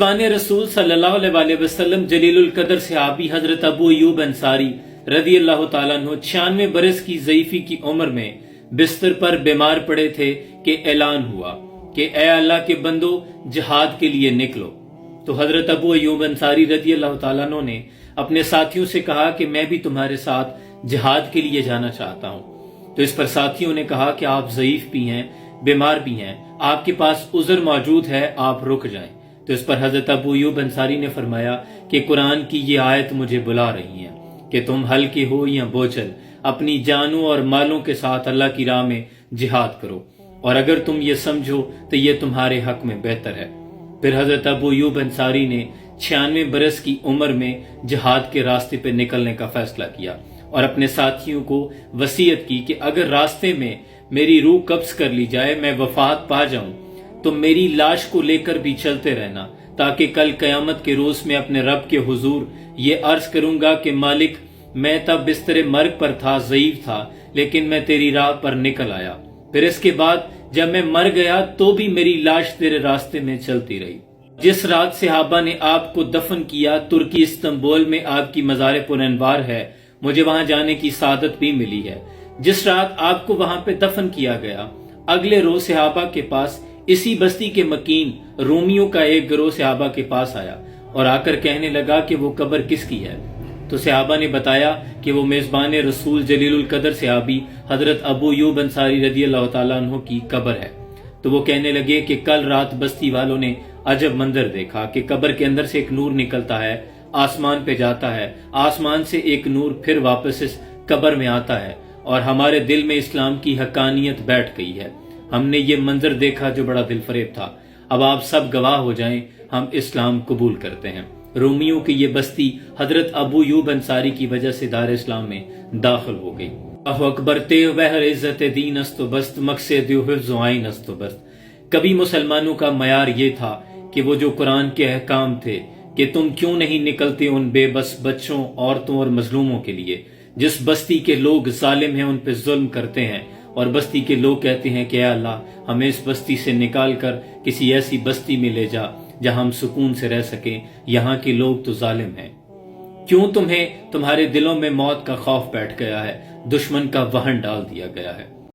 मेज़बान रसूल सल्लल्लाहु अलैहि वसल्लम जलीलुल कदर सहाबी हजरत अबू अय्यूब अंसारी रदी अल्लाह तआला अन्हु 96 बरस की ज़ईफ़ी की उम्र में बिस्तर पर बीमार पड़े थे कि ऐलान हुआ कि ए अल्लाह के बंदो जिहाद के लिए निकलो। तो हजरत अबू अय्यूब अंसारी रदी अल्लाह तआला अन्हु ने अपने साथियों से कहा कि मैं भी तुम्हारे साथ जिहाद के लिए जाना चाहता हूँ। तो इस पर साथियों ने कहा कि आप ज़ईफ़ भी हैं, बीमार भी हैं, आपके पास उज़र मौजूद है, आप रुक जाएं। तो इस पर हजरत अबू अय्यूब अंसारी ने फरमाया कि कुरान की ये आयत मुझे बुला रही है कि तुम हल्के हो या बोझल अपनी जानों और मालों के साथ अल्लाह की राह में जिहाद करो, और अगर तुम ये समझो तो ये तुम्हारे हक में बेहतर है। फिर हजरत अबू अय्यूब अंसारी ने 96 बरस की उम्र में जिहाद के रास्ते पे निकलने का फैसला किया और अपने साथियों को वसीयत की कि अगर रास्ते में मेरी रूह कब्ज कर ली जाए, मैं वफात पा जाऊं, तो मेरी लाश को लेकर भी चलते रहना, ताकि कल कयामत के रोज में अपने रब के हुजूर ये अर्ज करूंगा कि मालिक, मैं तब बिस्तरे मर्ग पर था, ज़ईफ था, लेकिन मैं तेरी राह पर निकल आया। फिर इसके बाद जब मैं मर गया तो भी मेरी लाश तेरे रास्ते में चलती रही। जिस रात सहाबा ने आपको दफन किया, तुर्की इस्तांबुल में आपकी मज़ार पुरअनवार है, मुझे वहां जाने की सादत भी मिली है। जिस रात आपको वहां पे दफन किया गया, अगले रोज सहाबा के पास इसी बस्ती के मकीन रोमियों का एक गिरोह सहाबा के पास आया और आकर कहने लगा कि वो कब्र किसकी है। तो सहाबा ने बताया कि वो मेज़बान रसूल जलीलुल कदर सहाबी हजरत अबू अय्यूब अंसारी रदी अल्लाह तआला अन्हु की कब्र है। तो वो कहने लगे कि कल रात बस्ती वालों ने अजब मंजर देखा कि कब्र के अंदर से एक नूर निकलता है, आसमान पे जाता है, आसमान से एक नूर फिर वापस इस कब्र में आता है, और हमारे दिल में इस्लाम की हकानियत बैठ गई है। हमने ये मंजर देखा जो बड़ा दिलफरेब था। अब आप सब गवाह हो जाएं, हम इस्लाम कबूल करते हैं। रोमियों की ये बस्ती हजरत अबू अय्यूब अंसारी की वजह से दार इस्लाम में दाखिल हो गई। अल्लाहु अकबर ते वहर इज्जत दीन अस्तो बस्त मकसद हिफ्ज़ आइन अस्तो बस्त। कभी मुसलमानों का मयार ये था कि वो जो कुरान के अहकाम थे कि तुम क्यों नहीं निकलते उन बेबस बच्चों, औरतों और मजलूमों के लिए। जिस बस्ती के लोग जालिम हैं, उन पे जुल्म करते हैं, और बस्ती के लोग कहते हैं कि अल्लाह, हमें इस बस्ती से निकाल कर किसी ऐसी बस्ती में ले जा जहां हम सुकून से रह सकें, यहाँ के लोग तो जालिम हैं। क्यों तुम्हें तुम्हारे दिलों में मौत का खौफ बैठ गया है, दुश्मन का वहन डाल दिया गया है।